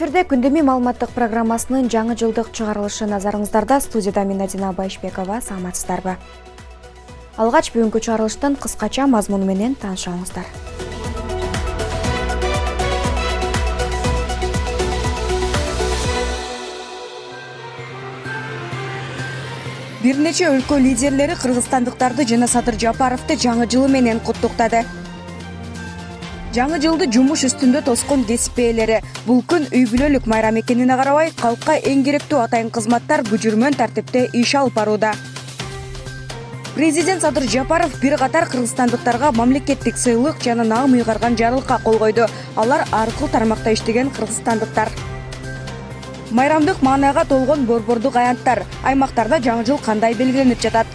Эфирде күндеме маалыматтык программасынын жаңы жылдык чыгарылышы назарыңыздарда. Студияда мен Надина Байшбекова. Саламатсыздарбы? Алгач бүгүнкү чыгарылыштын кыскача мазмуну менен таанышыңыздар. Бир нече өлкө лидерлери кыргызстандыктарды жана Садыр Жапаровду жаңы жылы менен куттуктады. Жаңы жылды жумуш үстүндө тоскон кесип ээлери. Бул күн үй бүлөлүк майрам экенине карабай, калкка эң керектүү атайын кызматтар бүжүрмөн тартипте иш алып барууда. Президент Садыр Жапаров бир катар кыргызстандыктарга мамлекеттик сыйлык жана наам уйгарган жарлыкка кол койду. Алар ар кыл тармакта иштеген кыргызстандыктар. Майрамдык маанайга толгон борбордук аянттар. Аймактарда жаңы жыл кандай белгиленип жатат?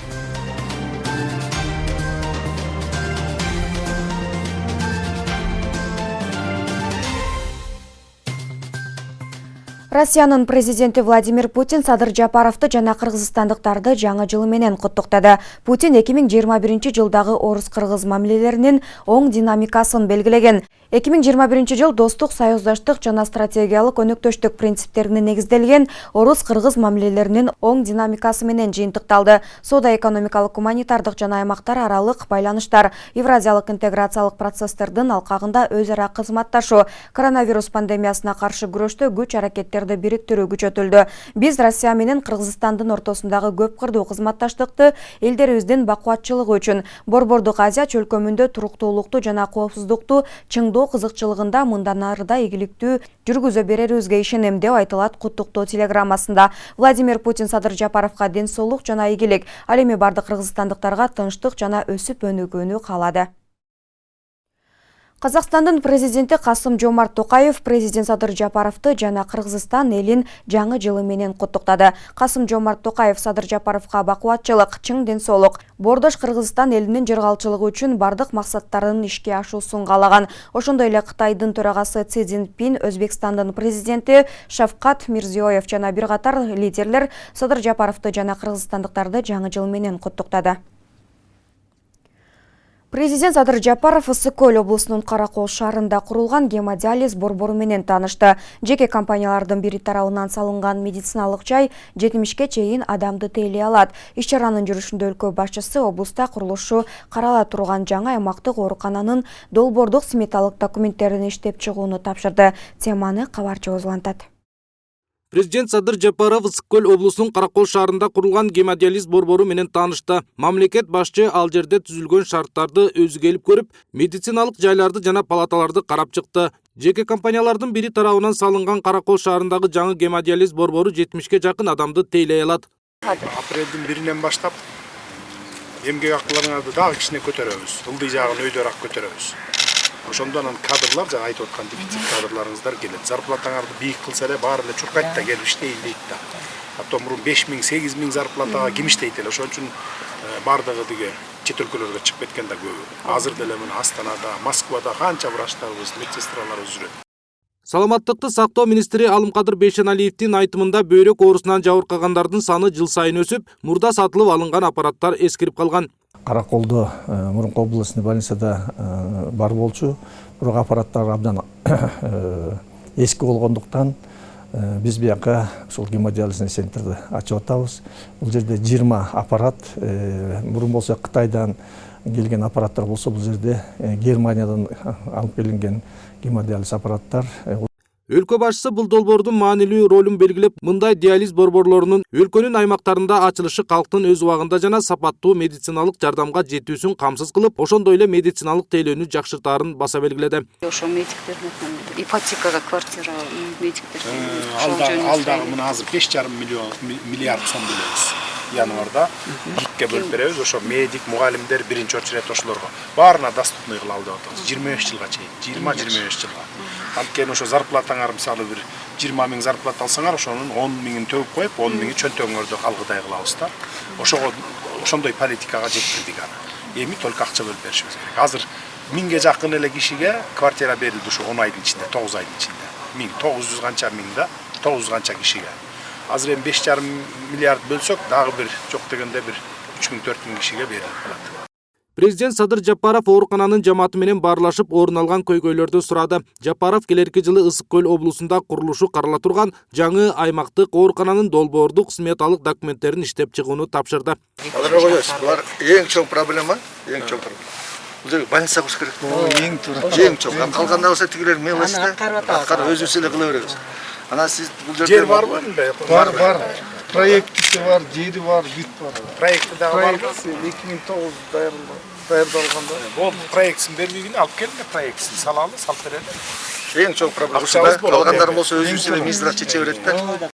Россиянын президенти Владимир Путин Садыр Жапаровду жана кыргызстандыктарды жаңы жылы менен куттуктады. Путин 2021 жылдагы орус-кыргыз мамилелеринин оң динамикасын белгилеген. 2021 жыл достук, союздаштык жана стратегиялык өнөктөштүк принциптерине негизделген орус-кыргыз мамилелеринин оң динамикасы менен жыйынтыкталды. Соода-экономикалык, гуманитардык жана аймактар аралык байланыштар, евразиялык интеграциялык процесстердин алкагында өз ара кызматташуу, коронавирус пандемиясына каршы күрөштө күч аракеттерди бириктирүү күчөтүлдү. Биз Россия менен Кыргызстандын ортосундагы көп кырдуу кызматташтыкты элдерибиздин бакубатчылыгы үчүн, Борбордук Азия чөлкөмүндө туруктуулукту жана коопсуздукту чыңдоо кызыкчылыгында мындан ары да ийгиликтүү жүргүзө берерибизге ишенем деп айтылат куттуктоо телеграммасында. Владимир Путин Садыр Жапаровго ден соолук жана ийгилик, ал эми бардык кыргызстандыктарга тынчтык жана өсүп өнүгүүнү каалады. Казакстандын президенти Касым-Жомарт Токаев президент Садыр Жапаровду жана Кыргызстан элин жаңы жылы менен куттуктады. Касым-Жомарт Токаев Садыр Жапаровго бакубатчылык, чың ден соолук, бордош Кыргызстан элинин жыргалчылыгы үчүн бардык максаттарын ишке ашуусун каалаган. Ошондой эле Кытайдын төрагасы Си Цзиньпин, Өзбекстандын президенти Шавкат Мирзиёев жана бир катар лидерлер Садыр Жапаровду жана кыргызстандыктарды жаңы жыл менен куттуктады. Президент Садыр Жапаров Ысык-Көл облусунун Каракол шаарында курулган гемодиализ борбору менен таанышты. Жеке компаниялардын бири тарабынан салынган медициналык жай 70ке чейин адамды тейлей алат. Иш-чаранын жүрүшүндө өлкө башчысы облуста курулушу карала турган жаңы аймактык оорукананын долбоордук сметалык документтерин иштеп чыгууну тапшырды. Теманы кабарчыбыз улантат. Президент Садыр Жапаров Ысык-Көл облусунун Каракол шаарында курулган гемодиализ борбору менен таанышты. Мамлекет башчы ал жерде түзүлгөн шарттарды өзү келип көрүп, медициналык жайларды жана палаталарды карап чыкты. Жеке компаниялардын бири тарабынан салынган Каракол шаарындагы жаңы гемодиализ борбору 70ке жакын адамды тейлей алат. Апрелдин 1-нен баштап эмгек акыларыңарды дагы кичине көтөрөбүз. Ылдый жагын өйдөраак көтөрөбүз. Ошондон кадрлар жана айтып аткан дефицит кадрларыңыздар келет. Зарплатаңарды бийик кылса эле баары эле чуркайт да келип иштейин дейт да. Атом мурун 5000-8000 зарплатага ким иштейт эле. Ошон үчүн бардыгы диге чет өлкөлөргө чыгып кеткен да көбү. Азыр деле мына Астанада, Москвада канча врачтарыбыз, медсестраларыбыз жүрөт. Саламаттыкты сактоо министри Алымкадыр Бейшеналиевдин айтымында бөйрөк оорусунан жабыркагандардын саны жыл сайын өсүп, мурда сатылып алынган аппараттар эскирип калган. Караколдо мурунку областный больницада бар болчу, бирок аппараттар абдан эски болгондуктан биз бияка ушул гемодиализный центрди ачып атабыз. Бул жерде 20 аппарат, мурун болсо Кытайдан келген аппараттар болсо, бул жерде Германиядан алып келинген гемодиализ аппараттар. Өлкө башчысы бул долбоордун маанилүү ролун белгилеп, мындай диализ борборлорунун өлкөнүн аймактарында ачылышы калктын өз убагында жана сапаттуу медициналык жардамга жетүүсүн камсыз кылып, ошондой эле медициналык тейлөөнү жакшыртаарын баса белгиледи. Ошо медиктердин ипотекага квартира медиктер. Алдагы мына азыр 5,5 миллиард сом бөлөбүз. Январда икке бөлүп беребиз. Ошо медик, мугалимдер биринчи очередь ошолорго баарына доступный кыла алып атабыз. 25 жылга чейин, 20-25 жылга. Анткени ошо зарплатаңар мисалы бир 20 000 зарплата алсаңар, ошонун 10 000-ин төгүп коюп, 10 000-и чөнтөгүңөрдө калгыдай кылабыз да. Ошондой политикага жеттирдик аны. Эми только акча бөлүп беришибиз керек. Азыр 1000ге жакын эле кишиге квартира берилди ушу 10 айдын ичинде, 9 айдын ичинде. 1900 канча миңда 900 канча кишиге. Азыр эми 5,5 миллиард бөлсөк, дагы бир жок дегенде бир 3000-4000 кишиге берилип калат. Президент Садыр Жапаров оорукананын жамааты менен баарлашып орун алган көйгөйлөрдү сурады. Жапаров келерки жылы Ысык көл облусунда курулушу карала турган жаңы аймактык оорукананын долбоордук сметалык документтерин иштеп чыгууну тапшырды. Булар эң чоң проблема, Бул жерге больница курш керек. Эң туура. Эң чоң. Калганда болсо тигилер мелочте. Аткарып өзүбүз эле кыла беребиз. Анан сиз бул жерде Жер барбы эле? Бар. Проекти бар, жери бар, бүт бар. Проекти дагы барбы? 2009 даярдалганда. Болду, проектсин бербегине алып келиңер, проектсин салалы, салып берели. эң чоң проблема. Акчабыз болот. Калгандар болсо өзүбүз эле министрлик чече берет да.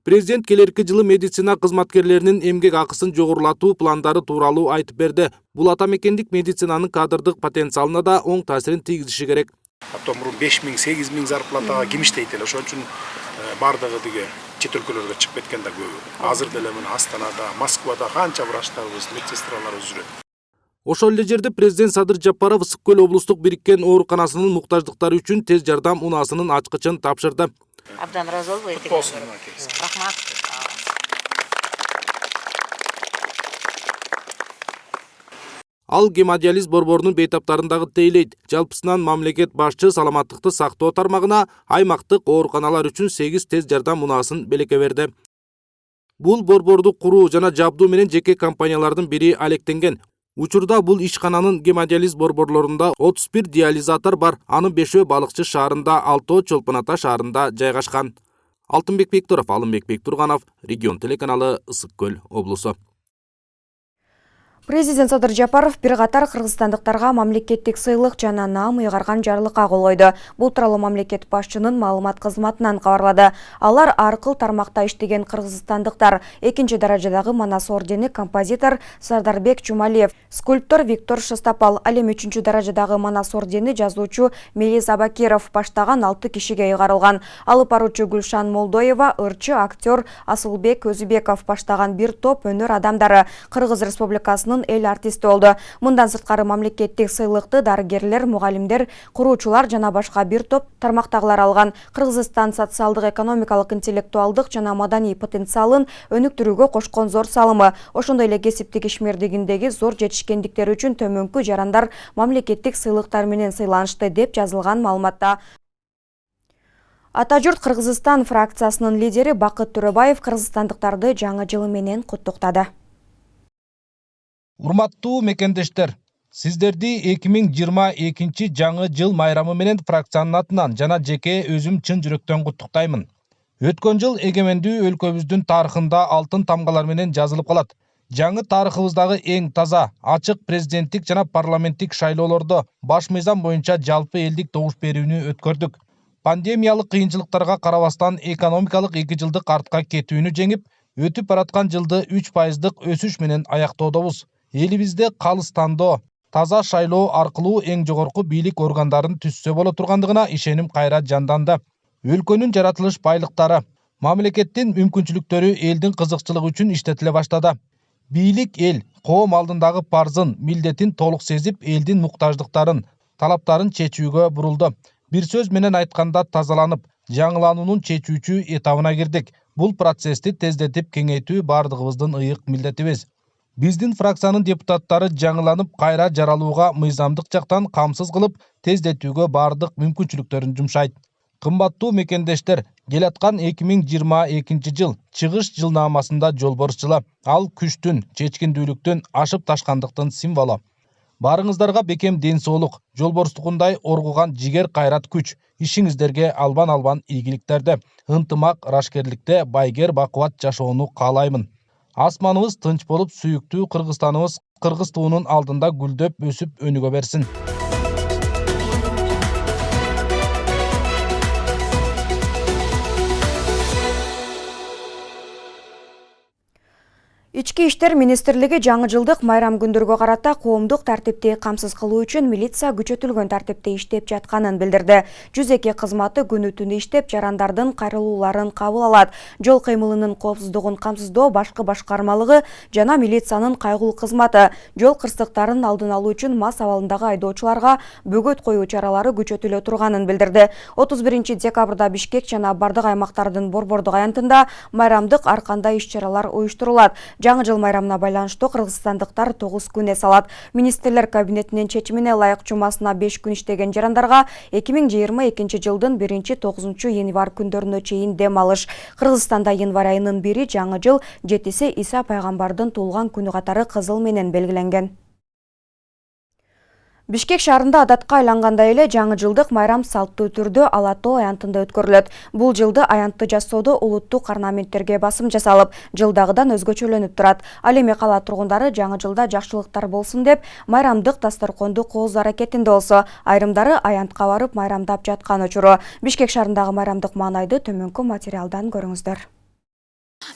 Президент келерки жылы медицина кызматкерлеринин эмгек акысын жогорулатуу пландары тууралуу айтып берди. Бул атамекендик медицинанын кадрдык потенциалына да оң таасирин тийгизиши керек. Мурун 5.000-8.000 зарплатага ким иштейт эле, ошон үчүн бардыгы диге чет өлкөлөргө чыгып кеткен да көбү. Азыр деле мына Астанада, Москвада канча врачтарыбыз, медсестраларыбыз жүрөт. Ошол эле жерде президент Садыр Жапаров Ысык көл облустук бириккен ооруканасынын муктаждыктары үчүн тез жардам унаасынын ачкычын тапшырды. Абдан ыраазы болбойт. Рахмат. Ал гемодиализ борборунун бейтаптарындагы тейлейт. Жалпысынан мамлекет башчы саламаттыкты сактоо тармагына аймактык ооруканалар үчүн 8 тез жардам унаасын белекке берди. Бул борборду куруу жана жабдуу менен жеке компаниялардын бири алектенген. Учурда бул ишкананын гемодиализ борборлорунда 31 диализатор бар. Анын 5-өө Балыкчы шаарында, 6-өө Чолпон Ата шаарында жайгашкан. Алтынбек Бектуров, Алымбек Бектурганов, Регион телеканалы, Ысык көл облусу. Президент Садыр Жапаров бир катар кыргызстандыктарга мамлекеттик сыйлык жана наам ыйгарган жарлыкка кол койду. Бул тууралуу мамлекет башчынын маалымат кызматынан кабарлады. Алар аркыл тармакта иштеген кыргызстандыктар: экинчи даражадагы Манас ордени композитор Сардарбек Жумалиев, скульптор Виктор Шестопал, ал эми 3-чү даражадагы Манас ордени жазуучу Мелис Абакиров баштаган 6 кишиге ыйгарылган. Алып баруучу Гүлшан Молдоева, ырчы актер Асылбек Өзүбеков баштаган бир топ өнөр адамдары Кыргыз Республикасынын эл артисти болду. Мындан сырткары мамлекеттик сыйлыкты дарыгерлер, мугалимдер, куруучулар жана башка бир топ тармактагылар алган. Кыргызстан социалдык, экономикалык, интеллектуалдык жана маданий потенциалын өнүктүрүүгө кошкон зор салымы, ошондой эле кесиптик ишмердигиндеги зор жетишкендиктери үчүн төмөнкү жарандар мамлекеттик сыйлыктар менен сыйланышты деп жазылган маалыматта. Ата журт Кыргызстан фракциясынын лидери Бакыт Төрөбаев кыргызстандыктарды жаңы жылы менен куттуктады. Урматтуу мекендештер, сиздерди 2022 жаңы жыл майрамы менен фракциянын атынан жана жеке өзүм чын жүрөктөн куттуктаймын. Өткөн жыл эгемендүү өлкөбүздүн тарыхында алтын тамгалар менен жазылып калат. Жаңы тарыхыбыздагы эң таза, ачык президенттик жана парламенттик шайлоолордо баш мыйзам боюнча жалпы элдик добуш берүүнү өткөрдүк. Пандемиялык кыйынчылыктарга карабастан экономикалык 2 жылдык артка кетүүнү жеңип, өтүп бараткан жылды 3% өсүш менен аяктоодобуз. Элибизде калыстандоо, таза шайлоо аркылуу эң жогорку бийлик органдарын түзсө боло тургандыгына ишеним кайра жанданды. Өлкөнүн жаратылыш байлыктары, мамлекеттин мүмкүнчүлүктөрү элдин кызыкчылыгы үчүн иштетиле баштады. Бийлик эл, коом алдындагы парзын, милдетин толук сезип, элдин муктаждыктарын, талаптарын чечүүгө бурулду. Бир сөз менен айтканда тазаланып, жаңылануунун чечүүчү этабына кирдик. Бул процессти тездетип кеңейтүү бардыгыбыздын ыйык милдетибиз. Биздин фракциянын депутаттары жаңыланып кайра жаралууга мыйзамдык жактан камсыз кылып, тездетүүгө бардык мүмкүнчүлүктөрүн жумшайт. Кымбаттуу мекендештер, келаткан 2022 жыл чыгыш жылнаамасында жолборс жылы. Ал күчтүн, чечкиндүүлүктүн, ашып ташкандыктын символу. Барыңыздарга бекем ден соолук, жолборстугундай оргуган жигер кайрат күч, ишиңиздерге албан ийгиликтерди, ынтымак, рашкерликте байгер бакубат жашоону каалаймын. Асманыбыз тынч болуп, сүйүктүү Кыргызстаныбыз кыргыз туунун алдында гүлдөп өсүп өнүгө берсин. Ички иштер министрлиги жаңы жылдык майрам күндөргө карата коомдук тартипти камсыз кылуу үчүн милиция күчөтүлгөн тартипте иштеп жатканын билдирди. 102 кызматы күнү-түнү иштеп, жарандардын кайрылууларын кабыл алат. Жол кыймылынын коопсуздугун камсыздоо башкы башкармалыгы жана милициянын кайгылуу кызматы жол кырсыктарын алдын алуу үчүн мас абалындагы айдоочуларга бөгөт коюу чаралары күчөтүлө турганын билдирди. 31 декабрда Бишкек жана бардык аймактардын борбордук аянтында майрамдык ар кандай иш-чаралар уюштурулат. Жаңы жыл майрамына байланыштуу кыргызстандыктар 9 күн эс алат. Министрлер кабинетинин чечимине ылайык жумасына 5 күн иштеген жарандарга 2022 жылдын 1-9 январь күндөрүнө чейин дем алыш. Кыргызстанда январь айынын 1 жаңы жыл, 7-си Иса пайгамбардын туулган күнү катары кызыл менен белгиленген. Бишкек шаарында адатка айлангандай эле жаңы жылдык майрам салттуу түрдө Ала Тоо аянтында өткөрүлөт. Бул жылды аянтты жасоодо улуттук орнаменттерге басым жасалып, жылдагыдан өзгөчөлөнүп турат. Ал эми кала тургундары жаңы жылда жакшылыктар болсун деп, майрамдык дасторконду кооздоо аракетинде болсо, айрымдары аянтка барып майрамдап жаткан учуру. Бишкек шаарындагы майрамдык маанайды төмөнкү материалдан көрүңүздөр.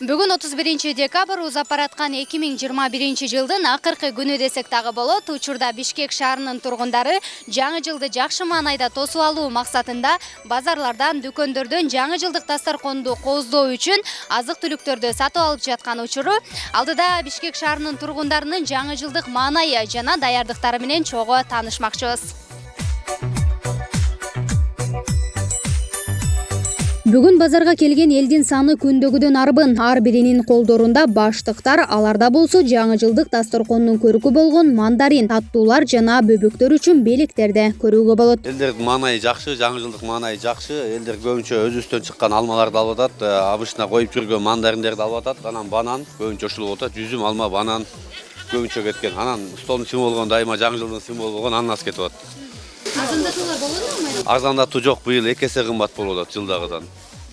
Бүгін 31 декабрь узап бараткан 2021 жылдын акыркы күнү десек дагы болот. Учурда Бишкек шаарынын тургундары жаңы жылды жакшы маанайда тосуп алуу максатында базарлардан, дүкөндөрдөн жаңы жылдык дасторконду кооздоо үчүн азык-түлүктөрдү сатып алып жаткан учуру. Алдыда Бишкек шаарынын тургундарынын жаңы жылдык маанайы жана даярдыктары менен чогуу таанышмакчыбыз. Бүгүн базарга келген элдин саны күндөгүдөн арбын. Ар биринин колдорунда баштыктар, аларда болсо жаңы жылдык дасторкондун көркү болгон мандарин, таттуулар жана бөбөктөр үчүн белектерди көрүүгө болот. Элдердин маанайы жакшы, жаңы жылдык маанайы жакшы. Элдер көбүнчө өзүбүздөн чыккан алмаларды алып атат, абычына коюп жүргөн мандариндерди алып атат. Анан банан көбүнчө ушул атат. Жүзүм, алма, банан көбүнчө кеткен. Анан столдун символу болгон дайыма жаңы жылдын символу болгон ананас кетип атат. Арзандатуулар болобу? Арзандатуу жок, быйыл 2 эсе кымбат болуп атат жылдагыдан.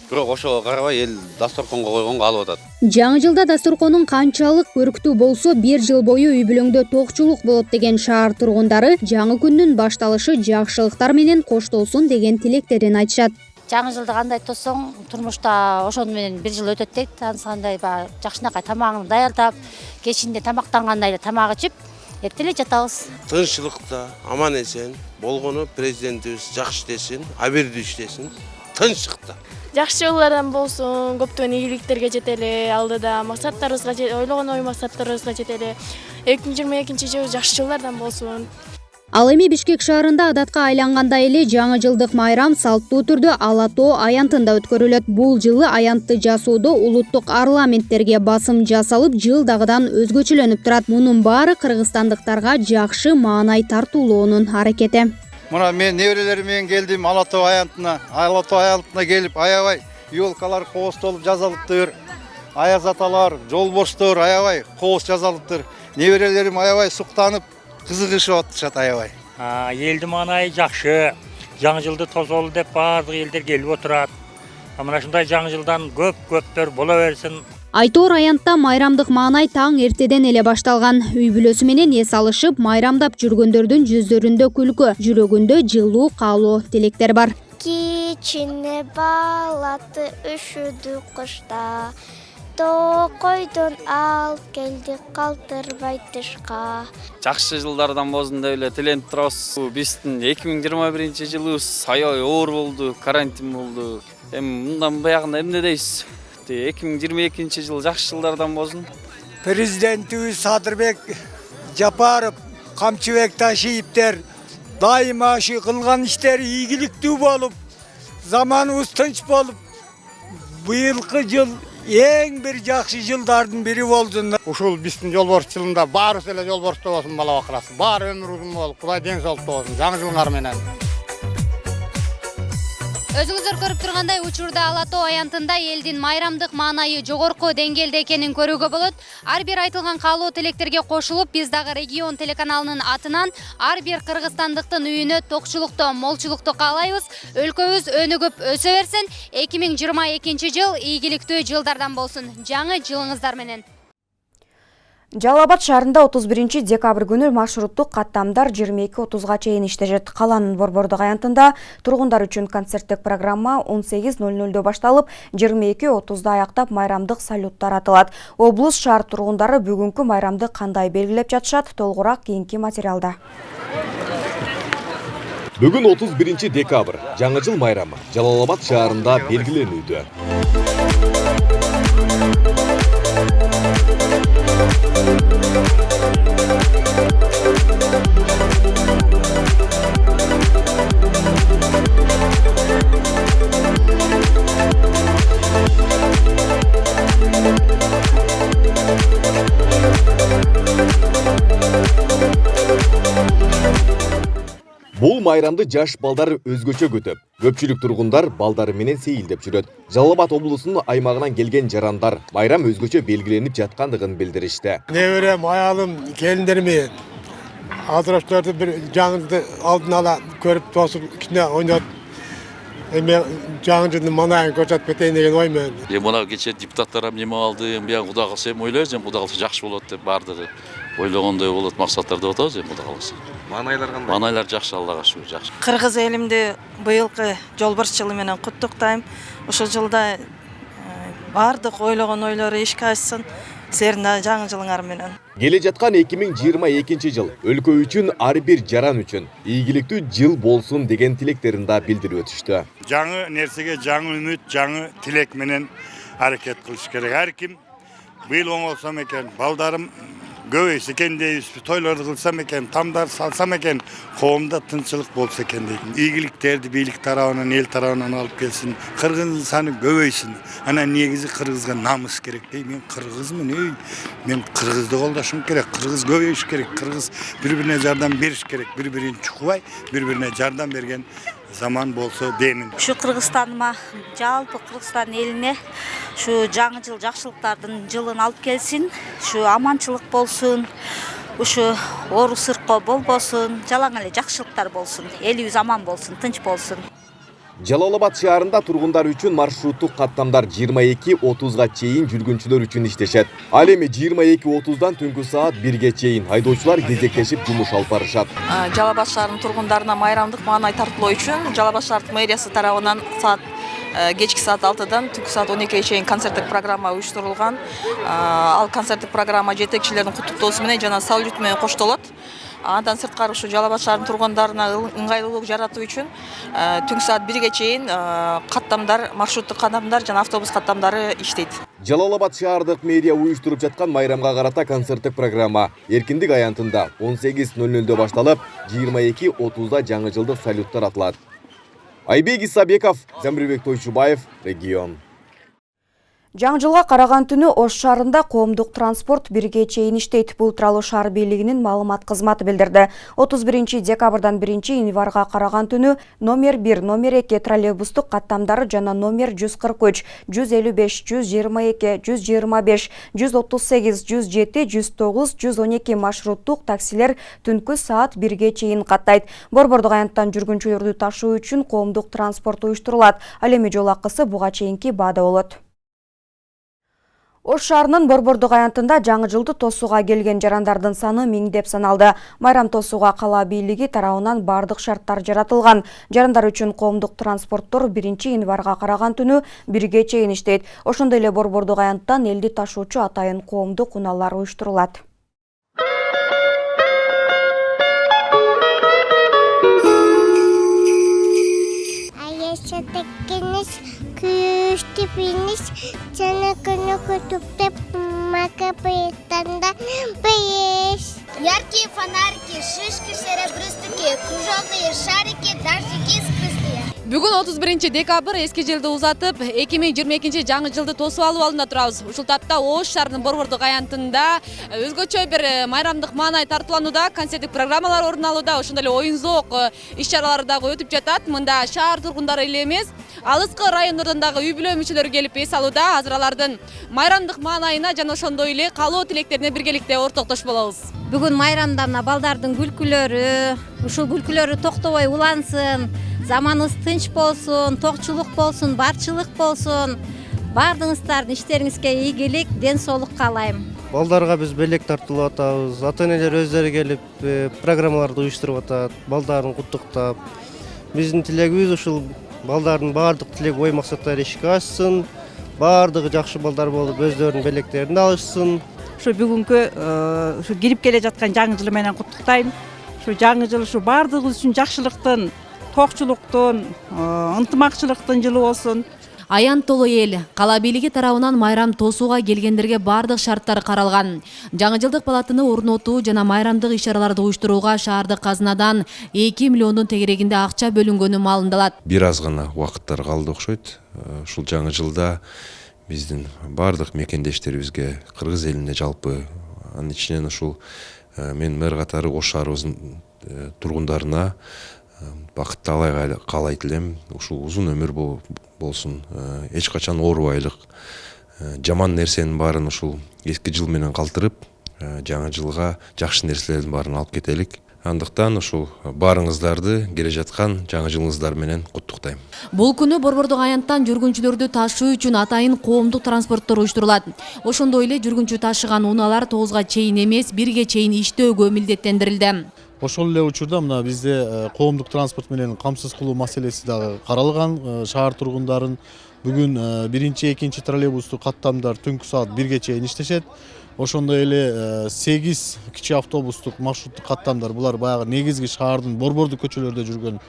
Бирок ошого карабай эл дасторконго койгонго алып атат. Жаңы жылда дасторконун канчалык көрктүү болсо, 1 жыл бою үй бүлөңдө токчулук болот деген шаар тургундары жаңы күндүн башталышы жакшылыктар менен коштолсун деген тилектерин айтышат. Жаңы жылды кандай тоссоң, турмушта ошону менен 1 жыл өтөт дейт. Ансандай жакшынакай тамагын даярдап, кечинде тамактангандай тамак ичип, эрте эле жатабыз. Тынччылыкта, аман эсен болгону президентибиз жакшы иштесин, абийирлүү иштесин, тынччылыкта. Жакшы жоллордон болсун, көптөгөн ийгиликтерге жетели, алдыда максаттарыбызга ойлогон ой максаттарыбызга жетели. 2022 жыл жакшы жылдардан болсун. Ал эми Бишкек шаарында адатка айлангандай эле жаңы жылдык майрам салттуу түрдө Ала Тоо аянтында өткөрүлөт. Бул жылы аянтты жасоодо улуттук парламенттерге басым жасалып, жылдагыдан өзгөчөлөнүп турат. Мунун баары кыргызстандыктарга жакшы маанай тартуулоонун аракети. Мына мен неберелерим менен келдим Ала Тоо аянтына. Ала Тоо аянтына келип аябай ёлкалар кооздолуп жазалыптыр. Аяз аталар, жолбоштор аябай кооз жазалыптыр. Неберелерим аябай суктанып, кызыгышып атышат аябай. Элдин маанайы жакшы. Жаңы жылды тосолу деп баардык элдер келип отурат. Мына ушундай жаңы жылдан көптөр боло берсин. Айтор аянтта майрамдык маанай таң эртеден эле башталган. Үй бүлөсү менен эс алышып, майрамдап жүргөндөрдүн жүздөрүндө күлкү, жүрөгүндө жылуу каалоо тилектер бар. Кичине балаты үшүдү кышта, токойдон алып келди калтырбай тышка. Жакшы жылдардан болсун деп эле тиленип турабыз. Биздин 2021 жылыбыз аябай оор болду, карантин болду. Эми мындан буягында эмне дейсиз? 2022 жыл жакшы жылдардан болсун. Президентибиз Садырбек Жапаров, Камчыбек Ташиевтер дайыма ушу кылган иштери ийгиликтүү болуп, заманыбыз тынч болуп, быйылкы жыл эң бир жакшы жылдардын бири болду. Ушул биздин жолборс жылында баарыбыз эле жолборсто болсун, бала бакырасы. Баары өмүр узун болуп, Кудай ден соолукту болсун. Жаңы жылыңар менен. Өзүңүздөр көрүп тургандай, учурда Ала Тоо аянтында элдин майрамдык маанайы жогорку деңгээлде экенин көрүүгө болот. Ар бир айтылган каалоо тилектерге кошулуп, биз дагы регион телеканалынын атынан ар бир кыргызстандыктын үйүнө токчулукту, молчулукту каалайбыз. Өлкөбүз өнүгүп өсө берсин. 2022 жыл ийгиликтүү жылдардан болсун. Жаңы жылыңыздар менен. Жалал Абад шаарында 31 декабрь күнү маршруттук каттамдар 22:30га чейин иштешет. Каланын Борбордук аянтында тургундар үчүн концерттик программа 18:00 башталып, 22:30да аяктап майрамдык салюттар атылат. Облус шаар тургундары бүгүнкү майрамды кандай белгилеп жатышат? Толугураак кийинки материалда. Бүгүн 31 декабрь, жаңы жыл майрамы Жалал Абад шаарында белгиленүүдө. Бул майрамды жаш балдар өзгөчө күтөп, көпчүлүк тургундар балдары менен сейилдеп жүрөт. Жалал Абад облусунун аймагынан келген жарандар майрам өзгөчө белгиленип жаткандыгын билдиришти. Неберем, аялым, келиндерим азыраштарды бир жаңылды алдын ала көрүп тосуп кичине ойноп, эми жаңы жылдын манайын көрсөтүп кетейин деген оймен. Мына кече депутаттар неме алды, биян Кудай калса эми ойлойбуз, Кудай калса жакшы болот деп бардыгы ойлогондой болот, максаттар деп атабыз эми Кудай калса. Манайлар кандай? Манайлар жакшы, Аллага шүгүр, жакшы. Кыргыз элимди быйылкы жолборс жылы менен куттуктайм. Ушул жылда бардык ойлогон ойлору ишке ашсын. Силердин да жаңы жылыңар менен. Келе жаткан 2022 жыл өлкө үчүн ар бир жаран үчүн ийгиликтүү жыл болсун деген тилектерин да билдирип өтүштү. Жаңы нерсеге жаңы үмүт, жаңы тилек менен аракет кылыш керек. Ар ким быйыл оңолсом экен, балдарым көбөйсө экен дейбиз, тойлорду кылсам экен, тамдар салсам экен, коомдо тынччылык болсо экен дейт. Ийгиликтерди бийлик тарабынан, эл тарабынан алып келсин, кыргыздын саны көбөйсүн. Анан негизи кыргызга намыс керек дейм. Мен кыргызмын, мен кыргызды колдошум керек, кыргыз көбөйүш керек, кыргыз бири-бирине жардам бериш керек, бири-бирин чукубай, бири-бирине жардам берген заман болсо деймин. Şu Kırgızstanıma, жалпы Kırgızstan eline şu жаңы жыл жакшылыктардын жылын алып келсин, şu аманчылык болсун, şu ору сыркоо болбосун, жалаң эле жакшылыктар болсун, элибиз аман болсун, тынч болсун. Жалал Абад шаарында тургундар үчүн маршруттук каттамдар 22:30га чейин жүргүнчүлөр үчүн иштешет. Ал эми 22:30дан түнкү саат 1ге чейин айдоочулар кезектешип жумуш алып барышат. Жалал Абад шаарынын тургундарына майрамдык маанай тартуулоо үчүн Жалал Абад шаардык мэриясы тарабынан кечки саат 6-дан түнкү саат 12ге чейин концерттик программа уюштурулган. Ал концерттик программа жетекчилердин куттуктоосу менен жана салют менен коштолот. Андан сырткары ушу Жалал Абад шаарынын тургундарына ыңгайлуулук жаратуу үчүн түнкү саат 1ге чейин каттамдар, маршруттук каттамдар жана автобус каттамдары иштейт. Жалал Абад шаардык мэрия уюштуруп жаткан майрамга карата концерттик программа эркиндик аянтында 18:00 башталып, 22:30да жаңы жылдык салюттар атылат. Айбек Исабеков, Замирбек Тойчубаев, Регион. Жаңы жылга караган түнү Ош шаарында коомдук транспорт 1ге чейин иштейт. Бул тууралуу шаар бийлигинин маалымат кызматы билдирди. 31 декабрдан 1 январга караган түнү номер 1, номер 2 троллейбустук каттамдары жана номер 143, 155, 122, 125, 138, 107, 109, 112 маршруттук таксилер түнкү саат 1ге чейин каттайт. Борбордук аянттан жүргүнчүлөрдү ташуу үчүн коомдук транспорт уюштурулат. Ал эми жол акысы буга чейинки баада болот. Ош шаарынын Борбордук аянтында жаңы жылды тосууга келген жарандардын саны миңдеп саналды. Майрам тосууга кала бийлиги тарабынан бардык шарттар жаратылган. Жарандар үчүн коомдук транспорттор 1 январга караган түнү 1ге чейин иштейт. Ошондой эле Борбордук аянттан элди ташуучу атайын коомдук унаалар уюштурулат. Жана күнү күтүп макапетанда бейеш. Яркие фонарики, шишки серебристые, кружевные шарики, дождики скрестые. Бүгүн 31 декабрь эски жылды узатып, 2022 жаңы жылды тосуп алуу алдында турабыз. Ушул тапта Ош шаарынын Борбордук аянтында өзгөчө бир майрамдык маанай тартууланууда, концерттик программалар орун алууда, ошондой эле оюн-зоок иш-чаралары дагы өтүп жатат. Мында шаар тургундары эле эмес, алыскы райондордон дагы үй-бүлө мүчөлөрү келип эс алууда. Азыр алардын майрамдык маанайына жана ошондой эле каалоо тилектерине биргеликте ортоктошуп болобуз. Бүгүн майрамда мына балдардын күлкүлөрү, ушул күлкүлөрү токтобой улансын, заманыбыз тынч болсун, токчулук болсун, барчылык болсун. Бардыгыңыздардын иштериңизге ийгилик, ден соолук каалайм. Балдарга биз белек тартуулап атабыз. Ата-энелер өздөрү келип программаларды уюштуруп атат, балдарын куттуктап. Биздин тилегибиз ушул балдардын бардык тилек ой максаттары ишке ашсын, бардыгы жакшы балдар болуп өздөрүнүн белектерин алышсын. Şu бүгүнкү şu кирип келе жаткан жаңы жылы менен куттуктайм. Şu жаңы жыл şu бардыгыбыз үчүн жакшылыктын, токчулуктун, ынтымакчылыктын жылы болсун. Аян толу эл. Кала бийлиги тарабынан майрам тосууга келгендерге бардык шарттар каралган. Жаңы жылдык палатыны орнотуу жана майрамдык иш-чараларды уюштурууга шаардык казынадан 2 миллиондун тегерегинде акча бөлүнгөнү маалымдалат. Бир аз гана убакыттар калды окшойт. Ушул жаңы жылда биздин бардык мекендештерибизге, кыргыз элине жалпы, анын ичинен ушул мен мэр катары Ош шаарыбыздын тургундарына бақытты алай қалай тілем, ушул узун өмүр болсун, эч качан оорубайлык, жаман нерсенин баарын ушул эски жыл менен калтырып, жаңы жылга жакшы нерселердин баарын алып кетелик. Андыктан ушул баарыңыздарды келе жаткан жаңы жылыңыздар менен куттуктайм. Бул күнү Борбордук аянттан жүргүнчүлөрдү ташуу үчүн атайын коомдук транспорттор уюштурулат. Ошондой эле жүргүнчү ташыган унаалар 9га чейин эмес, 1ге чейин иштөөгө милдеттендирилди. Ошол эле учурда мына бизде коомдук транспорт менен камсыз кылуу маселеси дагы каралган. Шаар тургундарын бүгүн 1-2 троллейбустук каттамдар түнкү саат 1ге чейин иштешет. Ошондой эле 8 кичи автобустук маршруттук каттамдар, булар баягы негизги шаардын борбордук көчөлөрдө жүргөн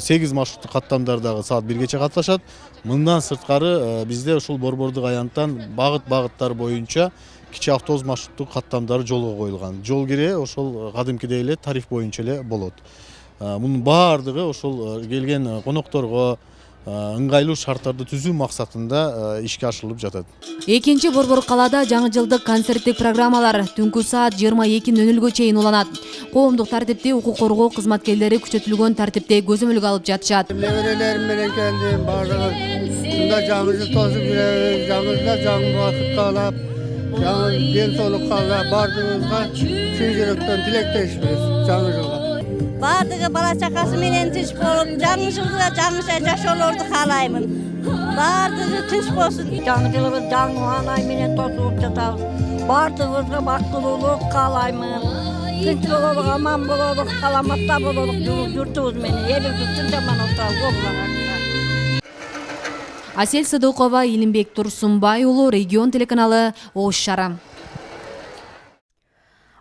8 маршруттук каттамдар дагы саат 1гече катышат. Мындан сырткары бизде ушул борбордук аянттан багыттар боюнча кичи автобус маршруттук каттамдары жолго коюлган. Жол кире ошол кадимкидей эле тариф боюнча эле болот. Мунун баардыгы ошол келген конокторго ыңгайлуу шарттарды түзүү максатында ишке ашырылып жатат. Экинчи Борбор калаада жаңы жылдык концерттик программалар түнкү саат 22:00 чейин уланат. Коомдук тартипти укук коргоо кызматкерлери күчөтүлгөн тартипте көзөмөлгө алып жатышат. Неберелерим менен келдим, баардыгы мында жаңы жыл тосуп жүрөбүз, жаңы жылда жаңы бакыт каалап, жаңы ден соолук каалап, баардыгыбызга чын жүрөктөн тилектешпиз жаңы жылга. Бардығы бала чакасы менен тынч болуп, жаңы жылда жаңыша жашоолорду каалаймын. Бардығы тынч болсун. Жаңы жылыбыз жаңы маанай менен тосуп жатабыз. Бардыгыбызга бактылуулук каалаймын. Тынч бололук, аман бололук, саламатта бололук журтубуз менен, элибиз тынч аман отуралык. Асель Садыкова, Илимбек Турсунбай уулу, Регион телеканалы, Ош шаары.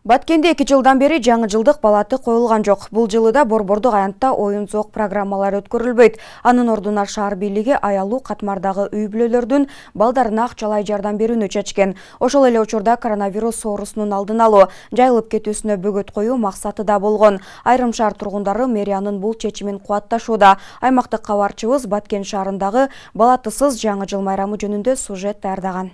Баткенде 2 жылдан бери жаңы жылдык балаты коюлган жок. Бул жылы да борбордук аянтта оюн-зоок программалары өткөрүлбөйт. Анын ордуна шаар бийлиги аялуу катмардагы үй-бүлөлөрдүн балдарына акчалай жардам берүүнү чечкен. Ошол эле учурда коронавирус оорусунун алдын алуу, жайылып кетүүсүнө бөгөт коюу максаты да болгон. Айрым шаар тургундары мэриянын бул чечимин кубатташууда. Аймактык кабарчыбыз Баткен шаарындагы балатысыз жаңы жыл майрамы жөнүндө сюжет даярдаган.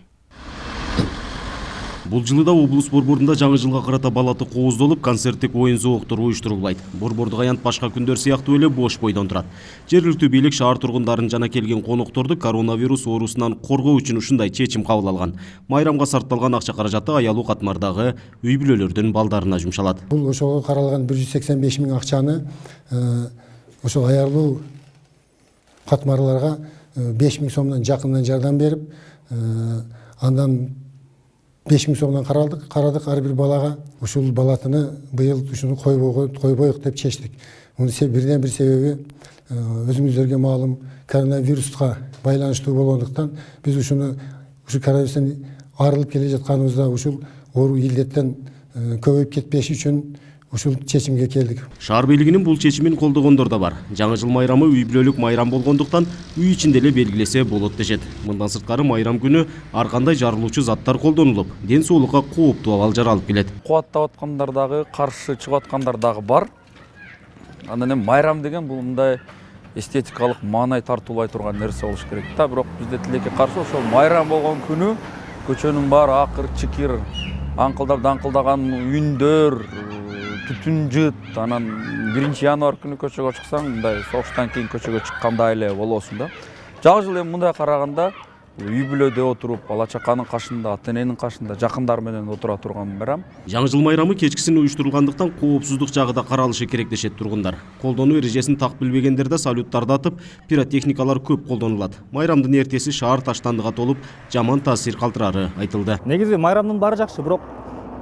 Бул жылы да облус борборунда жаңы жылга карата балаты кооздолуп, концерттик оюн-зооктор уюштурулбайт. Борбордук аянт башка күндөр сыяктуу эле бош бойдон турат. Жергиликтүү бийлик шаар тургундарын жана келген конокторду коронавирус оорусунан коргоо үчүн ушундай чечим кабыл алган. Майрамга сарпталган акча каражаты аялуу катмардагы үй-бүлөлөрдүн балдарына жумшалат. Бул ошого каралган 185 000 акчаны ошол аялуу катмарларга 5 000 сомдон жакындан жардам берип, андан 5 000 сомдон карадык ар бир балага. Ушул балатыны быйыл ушуну койбоюк деп чечтик. Мунун бирден бир себеби өзүңүздөргө маалым коронавируска байланыштуу болгондуктан биз ушу коронавирустан арылып келе жатканыбызда ушул оору илдеттен көбөйүп кетпеш үчүн ушул чечимге келдик. Шаар бийлигинин бул чечимин колдогондор да бар. Жаңы жыл майрамы үй-бүлөлүк майрам болгондуктан үй ичинде эле белгилесе болот дешет. Мындан сырткары майрам күнү ар кандай жарылуучу заттар колдонулуп, ден соолукка кооптуу абал жаралып келет. Кубаттап аткандар дагы, каршы чыгып аткандар дагы бар. Андан эми майрам деген бул мындай эстетикалык маанай тартуулай турган нерсе болуш керек. Да, бирок бизде тилекке каршы ошол майрам болгон күнү көчөнүн баары акыр, чикир, аңкылдап даңкылдаган үндөр, түтүн жыт, анан 1-январь күнү көчөгө чыксаң, мындай согуштан кийин көчөгө чыккандай эле болосуң да. Жаңы жыл эми мындай караганда үй-бүлөдө отуруп, бала чаканын кашында, ата-эненин кашында, жакындар менен отура турган майрам. Жаңы жыл майрамы кечкисин уюштурулгандыктан коопсуздук жагы да каралышы керек дешет тургундар. Колдонуу эрежесин так билбегендер да салюттарды атып, пиротехникалар көп колдонулат. Майрамдын эртеси шаар таштандыга толуп, жаман таасир калтырары айтылды. Негизи майрамдын баары жакшы, бирок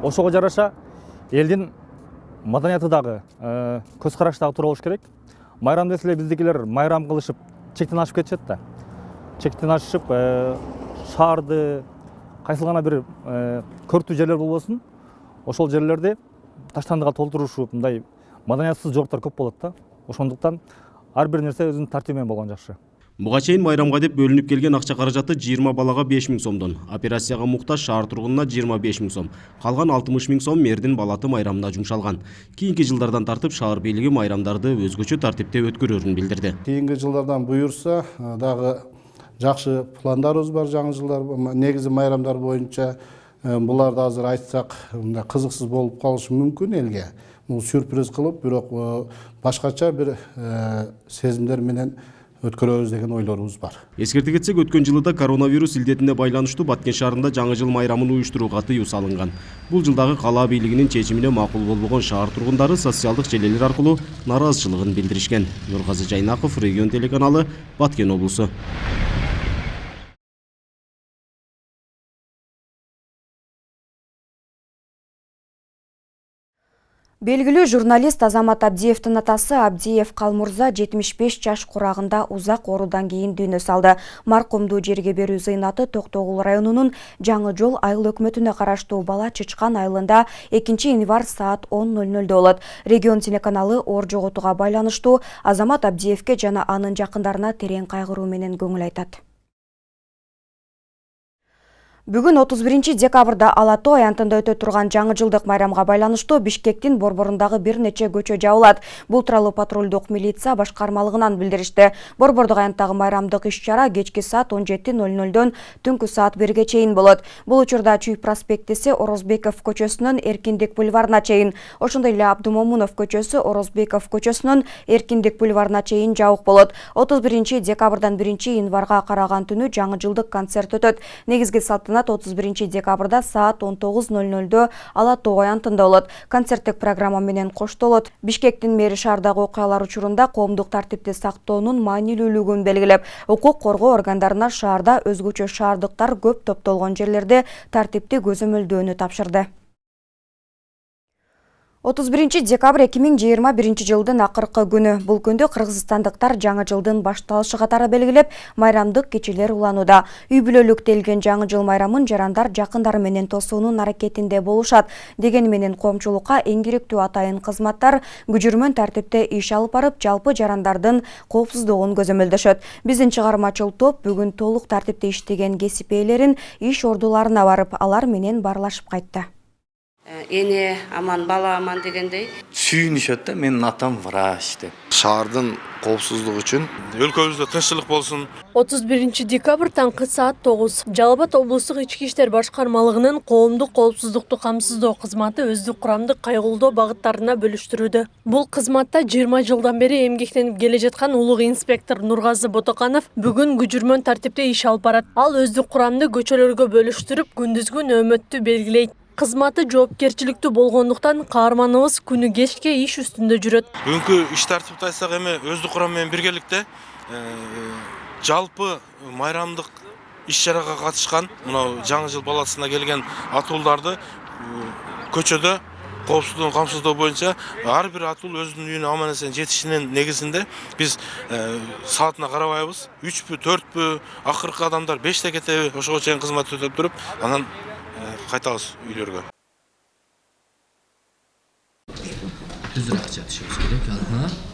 ошого жараша элдин маданияты дагы, көз карашы дагы туура болуш керек. Майрам деселе биздикилер майрам кылышып, чектен ашып кетишет да. Чектен ашып, шаарды кайсыл гана бир көртүү жерлер болбосун, ошол жерлерди таштандыга толтурушуп, мындай маданиятсыз жооптор көп болот да. Ошондуктан ар бир нерсе өзүнүн тартиби менен болгон жакшы. Буга чейин майрамга деп бөлүнүп келген акча каражаты 20 балага 5 000 сомдон, операцияга муктаж шаар тургунуна 25 000 сом, калган 60 000 сом мэрдин балаты майрамына жумшалган. Кийинки жылдардан тартып шаар бийлиги майрамдарды өзгөчө тартипте өткөрөрүн билдирди. Кийинки жылдардан буюрса дагы жакшы пландарыбыз бар жаңы жылдар, негизи майрамдар боюнча буларды азыр айтсак, мындай кызыксыз болуп калышы мүмкүн элге. сюрприз кылып, бирок башкача бир сезимдер менен өткөрөбүз деген ойлорубуз бар. Эскерте кетсек, өткөн жылда коронавирус илдетине байланыштуу Баткен шаарында жаңы жыл майрамын уюштурууга тыюу салынган. Бул жылдагы кала бийлигинин чечимине макул болбогон шаар тургундары социалдык желелер аркылуу нааразычылыгын билдиришкен. Нургазы Жайнаков, Регион телеканалы, Баткен облусу. Белгилүү журналист Азамат Абдиевдин атасы Абдиев Калмурза 75 жаш курагында узак оорудан кийин дүйнө салды. Маркумду жерге берүү зыйнаты Токтогул районунун Жаңы Жол айыл өкмөтүнө караштуу Бала Чычкан айылында 2-январь саат 10:00 болот. Регион телеканалы оор жоготууга байланыштуу Азамат Абдиевке жана анын жакындарына терең кайгыруу менен көңүл айтат. Бүгүн 31 декабрда Ала Тоо аянтында өтө турган жаңы жылдык майрамга байланыштуу Бишкектин борборундагы бир нече көчө жабылат. Бул тууралуу патрулдук милиция башкармалыгынан билдиришти. Борбордук аянттагы майрамдык иш-чара кечки саат 17:00дөн түнкү саат 1-ге чейин болот. Бул учурда Чүй проспектиси Орозбеков көчөсүнөн Эркиндик бульварына чейин, ошондой эле Абдумомунов көчөсү Орозбеков көчөсүнөн Эркиндик бульварына чейин жабык болот. 31 декабрдан 1 январга караган түнү жаңы жылдык концерт өтөт. Негизги салтанат 31 декабрда саат 19:00 Ала Тоо аянтында болот. Концерттик программа менен коштолот. Бишкектин мэри шаардагы окуялар учурунда коомдук тартипти сактоонун маанилүүлүгүн белгилеп, укук коргоо органдарына шаарда өзгөчө шаардыктар көп топтолгон жерлерде тартипти көзөмөлдөөнү тапшырды. 31 декабрь 2021 жылдын акыркы күнү. Бул күндө кыргызстандыктар жаңы жылдын башталышы катары белгилеп, майрамдык кечелер уланууда. Үй бүлөлүктелген жаңы жыл майрамын жарандар жакындары менен тосуунун аракетинде болушат. Деген менен коомчулукка эң керектүү атайын кызматтар күжүрмөн тартипте иш алып барып, жалпы жарандардын коопсуздугун көзөмөлдөшөт. Биздин чыгармачыл топ бүгүн толук тартипте иштеген кесип ээлерин иш ордуларына барып, алар менен баарлашып кайтты. Эне аман, бала аман дегендей. Сүйүнүшөт да, менин атам врач деп. Шаардын коопсуздугу үчүн өлкөбүздө тынччылык болсун. 31 декабрь таңкы саат 9. Жалал-Абад облустук ички иштер башкармалыгынын коомдук коопсуздукту камсыздоо кызматы өздүк курамдык кайгылдоо багыттарына бөлүштүрүүдө. Бул кызматта 20 жылдан бери эмгектенип келе жаткан улуг инспектор Нургазы Ботоканов бүгүн күжүрмөн тартипте иш алып барат. Ал өздүк курамды көчөлөргө бөлүштүрүп, күндүзгү нөөмөттү белгилейт. Кызматы жоопкерчиликтүү болгондуктан каарманыбыз күнү кечке иш үстүндө жүрөт. Бүгүнкү иш тартипти айтсак эми өздүк курам менен биргеликте жалпы майрамдык иш-чарага катышкан мына жаңы жыл баласына келген атуулдарды көчөдө коопсуздугун камсыздоо боюнча ар бир атул өзүнүн үйүнө аман эсен жетишинин негизинде биз саатына карабайбыз. 3пү, 4пү, акыркы адамдар 5те кетеби, ошого чейин кызмат өтөп туруп, анан кайтабыз үйлөргө.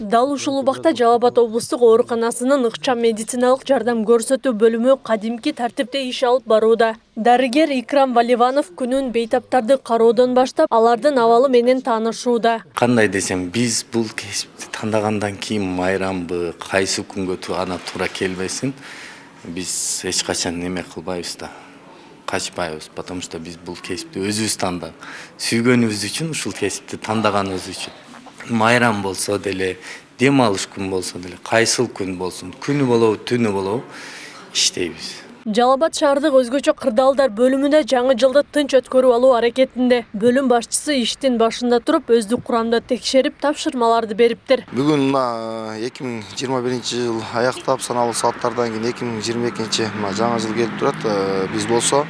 Дал ушул убакта Жалал-Абад облустук ооруканасынын ыкчам медициналык жардам көрсөтүү бөлүмү кадимки тартипте иш алып барууда. Дарыгер Икрам Валиванов күнүн бейтаптарды кароодон баштап, алардын абалы менен таанышууда. Кандай десем, биз бул кесипти тандагандан кийин майрамбы, кайсы күнгө ана туура келбесин, биз эч качан неме кылбайбыз да. Качпайбыз, потому что биз бул кесипти өзүбүз тандак. Сүйгөнүбүз үчүн, ушул кесипти тандаганыбыз үчүн. Майрам болсо деле, дем алыш күн болсо деле, кайсыл күн болсун, күнү болобу, түнү болобу иштейбиз. Жалал-Абад шаардык өзгөчө кырдаалдар бөлүмүндө жаңы жылды тынч өткөрүп алуу аракетинде. Бөлүм башчысы иштин башында туруп, өздүк курамды текшерип, тапшырмаларды бериптир. Бүгүн 2021 жыл аяктап саналуу сааттардан кийин 2022 жаңы жыл келип турат. Биз болсо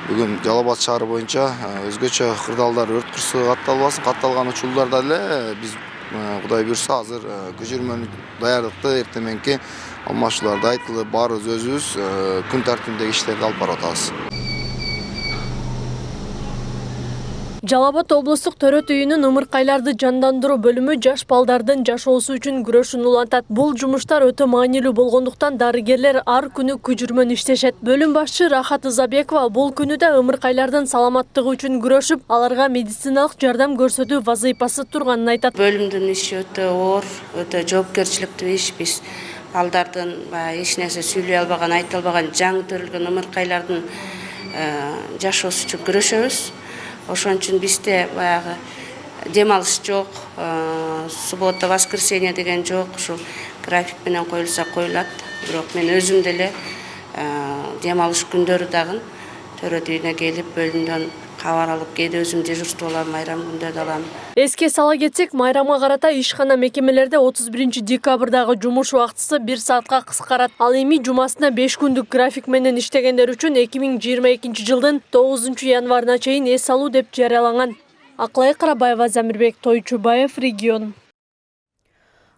бүгүн Жалал-Абад шаары боюнча өзгөчө кырдаалдар өрт кырсыгы катталбасын, катталган учурларда эле биз Кудай буйрса азыр күжүрмөн даярдыкты эртең мененки алмашууларды айтылып, баарыбыз өзүбүз күн тартибиндеги иштерди алып барып атабыз. Жалал-Абад облустук төрөт үйүнүн ымыркайларды жандандыруу бөлүмү жаш балдардын жашоосу үчүн күрөшүн улантат. Бул жумуштар өтө маанилүү болгондуктан дарыгерлер ар күнү күжүрмөн иштешет. Бөлүм башчы Рахат Ызабекова бул күнү да ымыркайлардын саламаттыгы үчүн күрөшүп, аларга медициналык жардам көрсөтүү вазыйпасы турганын айтат. Бөлүмдүн иши өтө оор, өтө жоопкерчиликтүү иш. Биз балдардын эч нерсе сүйлөй албаган, айта албаган, жаңы төрөлгөн ымыркайлардын жашоосу үчүн күрөшөбүз. Ошон үчүн бизде баягы демалыш жок, суббота, воскресенье деген жок. Ушул график менен коюлса коюлат. Бирок мен өзүм деле демалыш күндөрү дагы төрөт үйүнө келип бөлүмдөн кабар алып, кээде өзүм дежурство алам, майрам күндөрдө алам. Эске сала кетсек, майрамга карата ишкана мекемелерде 31 декабрдагы жумуш убактысы 1 саатка кыскарат. Ал эми жумасына 5 күндүк график менен иштегендер үчүн 2022 жылдын 9 январына чейин эс алуу деп жарыяланган. Акылай Карабаева, Замирбек Тойчубаев, регион.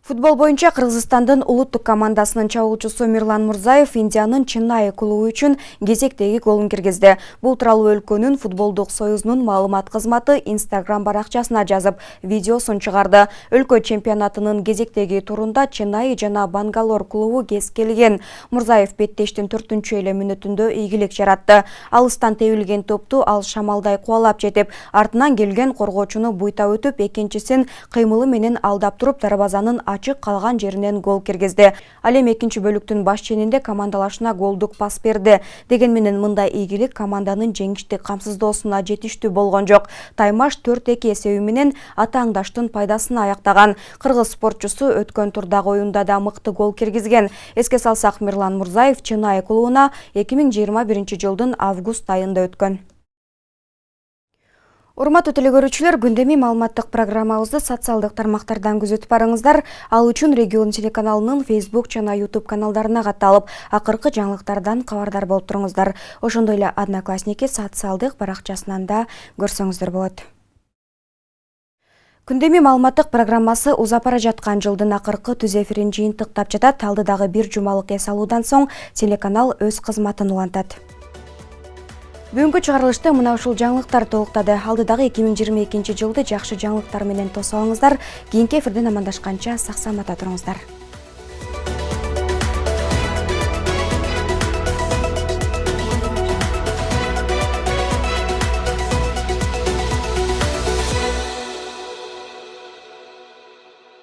Футбол боюнча Кыргызстандын улуттук командасынын чабуучусу Мирлан Мурзаев Индиянын Ченнай клубу үчүн кезектеги голун киргизди. Бул тууралуу өлкөнүн футболдук союзунун маалымат кызматы Instagram баракчасына жазып, видеосун чыгарды. Өлкө чемпионатынын кезектеги турунда Ченнай жана Бангалор клубу кез келген. Мурзаев беттештин 4-эле мүнөтүндө ийгилик жаратты. Алыстан тебилген топту ал шамалдай кубалап жетип, артынан келген коргоочуну буйта өтүп, экинчисин кыймылы менен алдап туруп дарбазанын ачык калган жеринен гол киргизди. Ал эми экинчи бөлүктүн баш ченинде командалашына голдук пас берди. Деген менен мындай ийгилик команданын жеңиштик камсыздоосуна жетиштүү болгон жок. Таймаш 4-2 эсеби менен атааңдаштын пайдасына аяктаган. Кыргыз спортчусу өткөн турдагы оюнда да мыкты гол киргизген. Эске салсак, Мирлан Мурзаев Ченнай клубуна 2021 жылдын август айында өткөн. Урматтуу телекөрүүчүлөр, күндөмий маалыматтык программабызды социалдык тармактардан күзөтүп барыңыздар. Ал үчүн регион телеканалынын Facebook жана YouTube каналдарына катталып, акыркы жаңылыктардан кабардар болуп туруңуздар. Ошондой эле Одноклассники социалдык баракчасынан да көрсөңүздөр болот. Күндөмий маалыматтык программасы узап бара жаткан жылдын акыркы түз эфирин жыйынтыктап жатат. Алдыдагы бир жумалык эс алуудан соң телеканал өз кызматын улантат. Бүгүнкү чыгарылышты мына ушул жаңылыктар толуктады. Алдыдагы 2022 жылды жакшы жаңылыктар менен тосуңуздар. Кийинки эфирден амандашканча сак-саламатта туруңуздар.